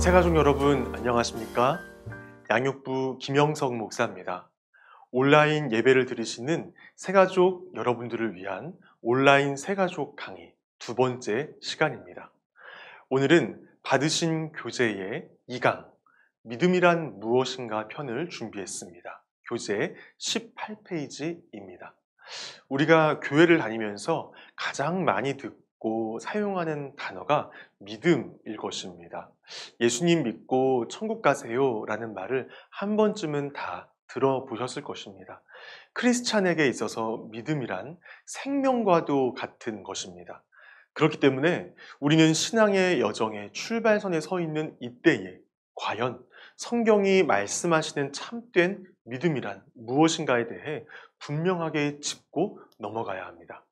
새가족 여러분 안녕하십니까? 양육부 김영석 목사입니다. 온라인 예배를 들으시는 새가족 여러분들을 위한 온라인 새가족 강의 두 번째 시간입니다. 오늘은 받으신 교재의 2강 믿음이란 무엇인가 편을 준비했습니다. 교재 18페이지입니다. 우리가 교회를 다니면서 가장 많이 듣고 사용하는 단어가 믿음일 것입니다. 예수님 믿고 천국 가세요 라는 말을 한 번쯤은 다 들어보셨을 것입니다. 크리스찬에게 있어서 믿음이란 생명과도 같은 것입니다. 그렇기 때문에 우리는 신앙의 여정의 출발선에 서 있는 이때에 과연 성경이 말씀하시는 참된 믿음이란 무엇인가에 대해 분명하게 짚고 넘어가야 합니다.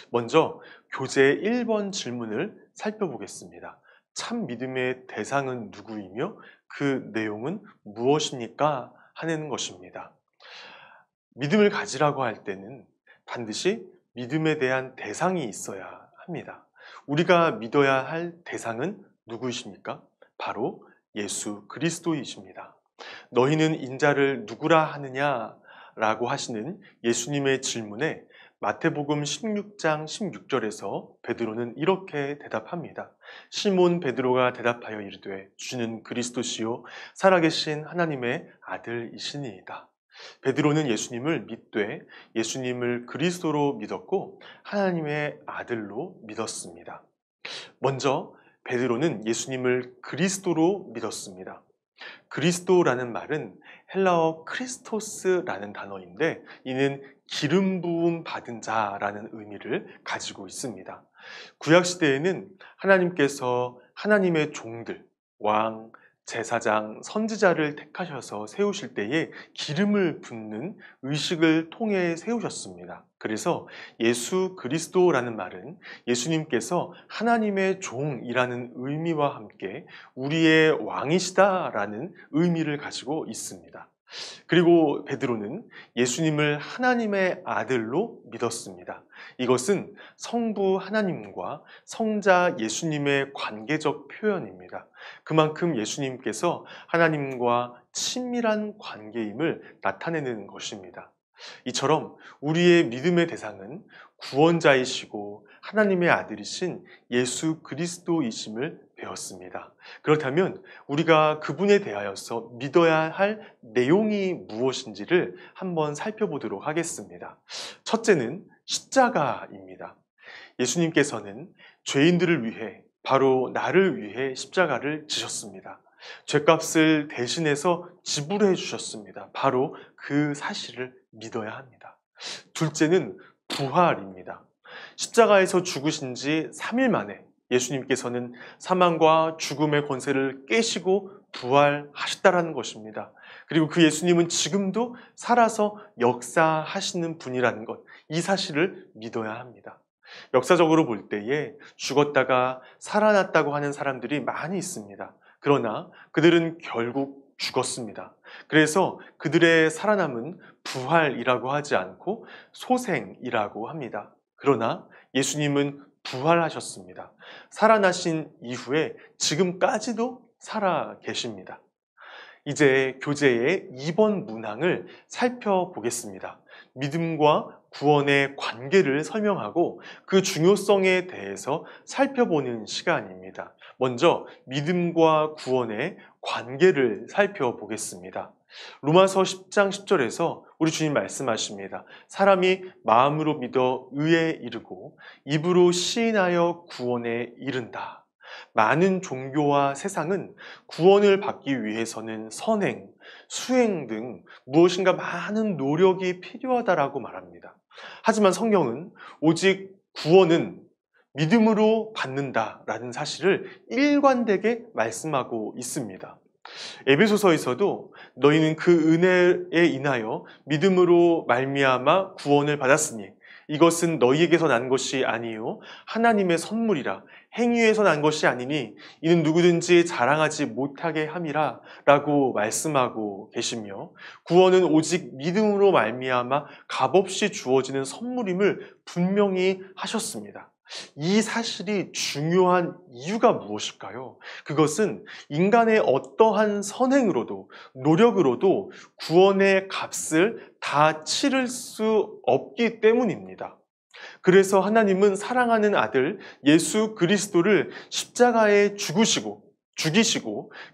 먼저 교재 1번 질문을 살펴보겠습니다. 참 믿음의 대상은 누구이며 그 내용은 무엇입니까? 하는 것입니다. 믿음을 가지라고 할 때는 반드시 믿음에 대한 대상이 있어야 합니다. 우리가 믿어야 할 대상은 누구이십니까? 바로 예수 그리스도이십니다. 너희는 인자를 누구라 하느냐? 라고 하시는 예수님의 질문에 마태복음 16장 16절에서 베드로는 이렇게 대답합니다. 시몬 베드로가 대답하여 이르되 주는 그리스도시요 살아계신 하나님의 아들이시니이다. 베드로는 예수님을 믿되 예수님을 그리스도로 믿었고 하나님의 아들로 믿었습니다. 먼저 베드로는 예수님을 그리스도로 믿었습니다. 그리스도라는 말은 헬라어 크리스토스라는 단어인데 이는 기름 부음 받은 자라는 의미를 가지고 있습니다. 구약시대에는 하나님께서 하나님의 종들, 왕, 제사장, 선지자를 택하셔서 세우실 때에 기름을 붓는 의식을 통해 세우셨습니다. 그래서 예수 그리스도라는 말은 예수님께서 하나님의 종이라는 의미와 함께 우리의 왕이시다라는 의미를 가지고 있습니다. 그리고 베드로는 예수님을 하나님의 아들로 믿었습니다. 이것은 성부 하나님과 성자 예수님의 관계적 표현입니다. 그만큼 예수님께서 하나님과 친밀한 관계임을 나타내는 것입니다. 이처럼 우리의 믿음의 대상은 구원자이시고 하나님의 아들이신 예수 그리스도이심을 배웠습니다. 그렇다면 우리가 그분에 대하여서 믿어야 할 내용이 무엇인지를 한번 살펴보도록 하겠습니다. 첫째는 십자가입니다. 예수님께서는 죄인들을 위해 바로 나를 위해 십자가를 지셨습니다. 죄값을 대신해서 지불해 주셨습니다. 바로 그 사실을 믿어야 합니다. 둘째는 부활입니다. 십자가에서 죽으신 지 3일 만에 예수님께서는 사망과 죽음의 권세를 깨시고 부활하셨다라는 것입니다. 그리고 그 예수님은 지금도 살아서 역사하시는 분이라는 것, 이 사실을 믿어야 합니다. 역사적으로 볼 때에 죽었다가 살아났다고 하는 사람들이 많이 있습니다. 그러나 그들은 결국 죽었습니다. 그래서 그들의 살아남은 부활이라고 하지 않고 소생이라고 합니다. 그러나 예수님은 부활하셨습니다. 살아나신 이후에 지금까지도 살아 계십니다. 이제 교재의 2번 문항을 살펴보겠습니다. 믿음과 구원의 관계를 설명하고 그 중요성에 대해서 살펴보는 시간입니다. 먼저 믿음과 구원의 관계를 살펴보겠습니다. 로마서 10장 10절에서 우리 주님 말씀하십니다. 사람이 마음으로 믿어 의에 이르고 입으로 시인하여 구원에 이른다. 많은 종교와 세상은 구원을 받기 위해서는 선행, 수행 등 무엇인가 많은 노력이 필요하다라고 말합니다. 하지만 성경은 오직 구원은 믿음으로 받는다라는 사실을 일관되게 말씀하고 있습니다. 에베소서에서도 너희는 그 은혜에 인하여 믿음으로 말미암아 구원을 받았으니 이것은 너희에게서 난 것이 아니요 하나님의 선물이라 행위에서 난 것이 아니니 이는 누구든지 자랑하지 못하게 함이라 라고 말씀하고 계시며 구원은 오직 믿음으로 말미암아 값없이 주어지는 선물임을 분명히 하셨습니다. 이 사실이 중요한 이유가 무엇일까요? 그것은 인간의 어떠한 선행으로도 노력으로도 구원의 값을 다 치를 수 없기 때문입니다. 그래서 하나님은 사랑하는 아들 예수 그리스도를 십자가에 죽이시고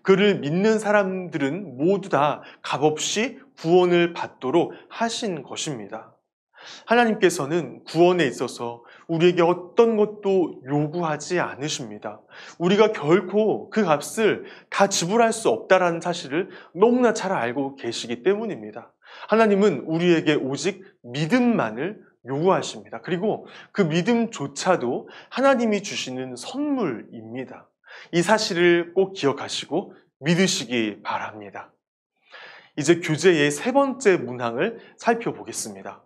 그를 믿는 사람들은 모두 다 값없이 구원을 받도록 하신 것입니다. 하나님께서는 구원에 있어서 우리에게 어떤 것도 요구하지 않으십니다. 우리가 결코 그 값을 다 지불할 수 없다는 사실을 너무나 잘 알고 계시기 때문입니다. 하나님은 우리에게 오직 믿음만을 요구하십니다. 그리고 그 믿음조차도 하나님이 주시는 선물입니다. 이 사실을 꼭 기억하시고 믿으시기 바랍니다. 이제 교재의 세 번째 문항을 살펴보겠습니다.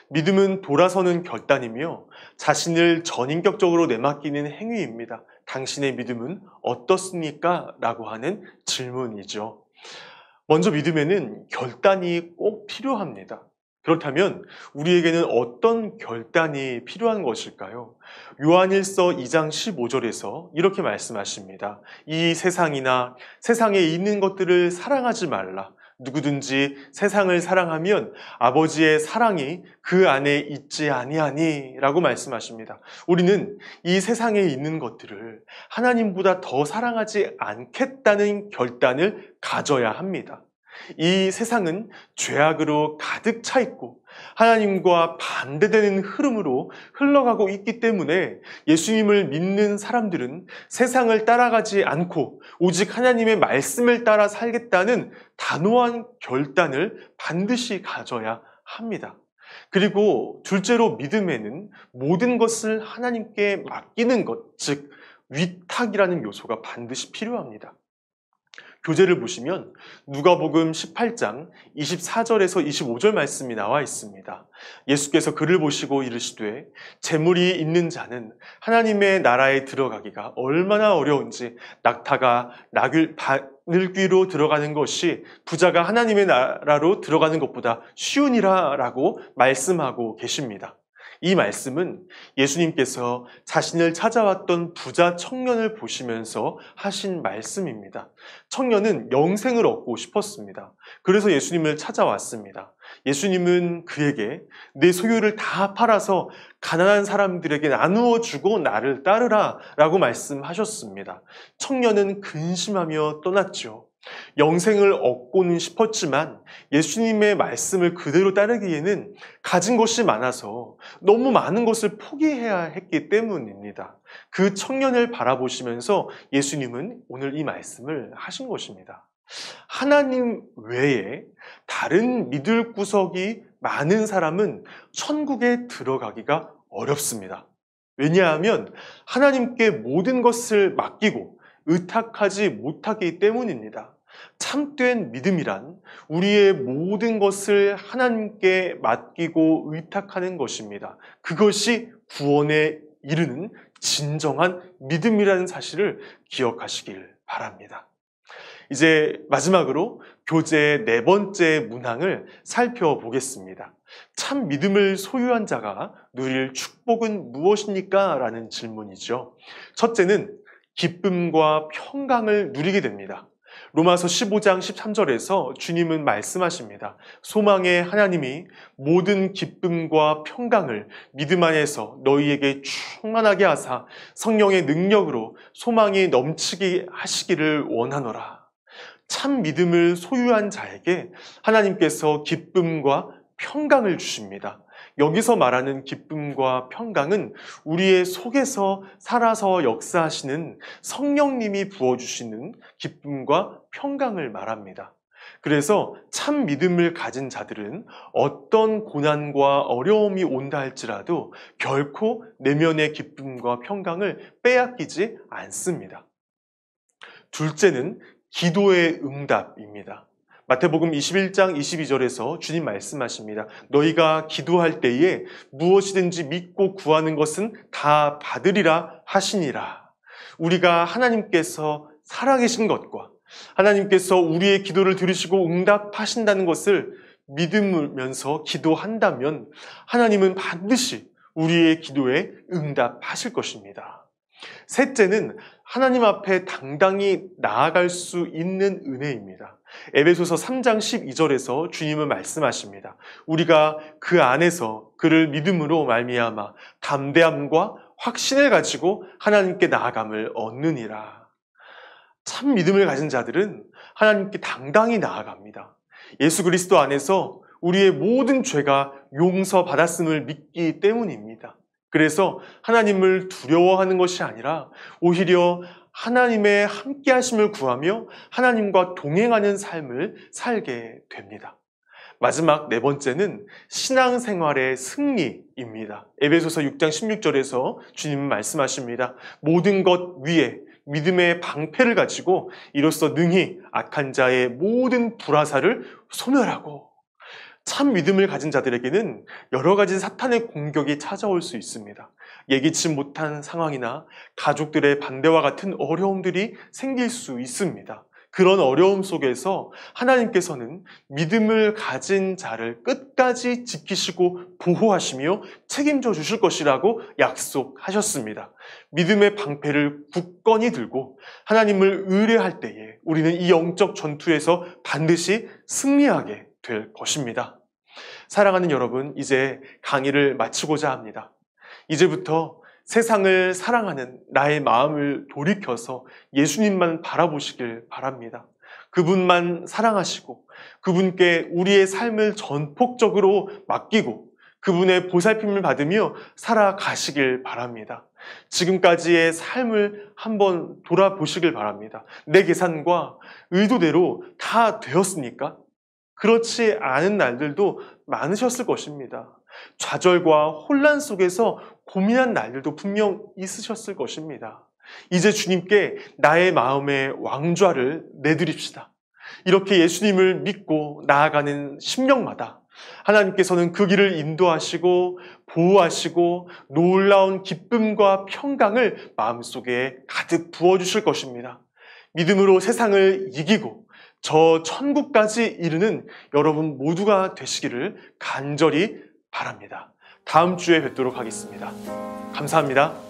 믿음은 돌아서는 결단이며 자신을 전인격적으로 내맡기는 행위입니다. 당신의 믿음은 어떻습니까? 라고 하는 질문이죠. 먼저 믿음에는 결단이 꼭 필요합니다. 그렇다면 우리에게는 어떤 결단이 필요한 것일까요? 요한일서 2장 15절에서 이렇게 말씀하십니다. 이 세상이나 세상에 있는 것들을 사랑하지 말라. 누구든지 세상을 사랑하면 아버지의 사랑이 그 안에 있지 아니하니 라고 말씀하십니다. 우리는 이 세상에 있는 것들을 하나님보다 더 사랑하지 않겠다는 결단을 가져야 합니다. 이 세상은 죄악으로 가득 차 있고 하나님과 반대되는 흐름으로 흘러가고 있기 때문에 예수님을 믿는 사람들은 세상을 따라가지 않고 오직 하나님의 말씀을 따라 살겠다는 단호한 결단을 반드시 가져야 합니다. 그리고 둘째로 믿음에는 모든 것을 하나님께 맡기는 것, 즉 위탁이라는 요소가 반드시 필요합니다. 교재를 보시면 누가복음 18장 24절에서 25절 말씀이 나와 있습니다. 예수께서 그를 보시고 이르시되 재물이 있는 자는 하나님의 나라에 들어가기가 얼마나 어려운지 낙타가 바늘귀로 들어가는 것이 부자가 하나님의 나라로 들어가는 것보다 쉬우니라 라고 말씀하고 계십니다. 이 말씀은 예수님께서 자신을 찾아왔던 부자 청년을 보시면서 하신 말씀입니다. 청년은 영생을 얻고 싶었습니다. 그래서 예수님을 찾아왔습니다. 예수님은 그에게 내 소유를 다 팔아서 가난한 사람들에게 나누어 주고 나를 따르라 라고 말씀하셨습니다. 청년은 근심하며 떠났죠. 영생을 얻고는 싶었지만 예수님의 말씀을 그대로 따르기에는 가진 것이 많아서 너무 많은 것을 포기해야 했기 때문입니다. 그 청년을 바라보시면서 예수님은 오늘 이 말씀을 하신 것입니다. 하나님 외에 다른 믿을 구석이 많은 사람은 천국에 들어가기가 어렵습니다. 왜냐하면 하나님께 모든 것을 맡기고 의탁하지 못하기 때문입니다. 참된 믿음이란 우리의 모든 것을 하나님께 맡기고 의탁하는 것입니다. 그것이 구원에 이르는 진정한 믿음이라는 사실을 기억하시길 바랍니다. 이제 마지막으로 교재의 네 번째 문항을 살펴보겠습니다. 참 믿음을 소유한 자가 누릴 축복은 무엇입니까? 라는 질문이죠. 첫째는 기쁨과 평강을 누리게 됩니다. 로마서 15장 13절에서 주님은 말씀하십니다. 소망의 하나님이 모든 기쁨과 평강을 믿음 안에서 너희에게 충만하게 하사 성령의 능력으로 소망이 넘치게 하시기를 원하노라. 참 믿음을 소유한 자에게 하나님께서 기쁨과 평강을 주십니다. 여기서 말하는 기쁨과 평강은 우리의 속에서 살아서 역사하시는 성령님이 부어주시는 기쁨과 평강을 말합니다. 그래서 참 믿음을 가진 자들은 어떤 고난과 어려움이 온다 할지라도 결코 내면의 기쁨과 평강을 빼앗기지 않습니다. 둘째는 기도의 응답입니다. 마태복음 21장 22절에서 주님 말씀하십니다. 너희가 기도할 때에 무엇이든지 믿고 구하는 것은 다 받으리라 하시니라. 우리가 하나님께서 살아계신 것과 하나님께서 우리의 기도를 들으시고 응답하신다는 것을 믿으면서 기도한다면 하나님은 반드시 우리의 기도에 응답하실 것입니다. 셋째는 하나님 앞에 당당히 나아갈 수 있는 은혜입니다. 에베소서 3장 12절에서 주님은 말씀하십니다. 우리가 그 안에서 그를 믿음으로 말미암아 담대함과 확신을 가지고 하나님께 나아감을 얻느니라. 참 믿음을 가진 자들은 하나님께 당당히 나아갑니다. 예수 그리스도 안에서 우리의 모든 죄가 용서받았음을 믿기 때문입니다. 그래서 하나님을 두려워하는 것이 아니라 오히려 하나님의 함께 하심을 구하며 하나님과 동행하는 삶을 살게 됩니다. 마지막 네 번째는 신앙생활의 승리입니다. 에베소서 6장 16절에서 주님은 말씀하십니다. 모든 것 위에 믿음의 방패를 가지고 이로써 능히 악한 자의 모든 불화살을 소멸하고. 참 믿음을 가진 자들에게는 여러 가지 사탄의 공격이 찾아올 수 있습니다. 예기치 못한 상황이나 가족들의 반대와 같은 어려움들이 생길 수 있습니다. 그런 어려움 속에서 하나님께서는 믿음을 가진 자를 끝까지 지키시고 보호하시며 책임져 주실 것이라고 약속하셨습니다. 믿음의 방패를 굳건히 들고 하나님을 의뢰할 때에 우리는 이 영적 전투에서 반드시 승리하게 될 것입니다. 사랑하는 여러분, 이제 강의를 마치고자 합니다. 이제부터 세상을 사랑하는 나의 마음을 돌이켜서 예수님만 바라보시길 바랍니다. 그분만 사랑하시고 그분께 우리의 삶을 전폭적으로 맡기고 그분의 보살핌을 받으며 살아가시길 바랍니다. 지금까지의 삶을 한번 돌아보시길 바랍니다. 내 계산과 의도대로 다 되었습니까? 그렇지 않은 날들도 많으셨을 것입니다. 좌절과 혼란 속에서 고민한 날들도 분명 있으셨을 것입니다. 이제 주님께 나의 마음의 왕좌를 내드립시다. 이렇게 예수님을 믿고 나아가는 심령마다 하나님께서는 그 길을 인도하시고 보호하시고 놀라운 기쁨과 평강을 마음속에 가득 부어주실 것입니다. 믿음으로 세상을 이기고 저 천국까지 이르는 여러분 모두가 되시기를 간절히 바랍니다. 다음 주에 뵙도록 하겠습니다. 감사합니다.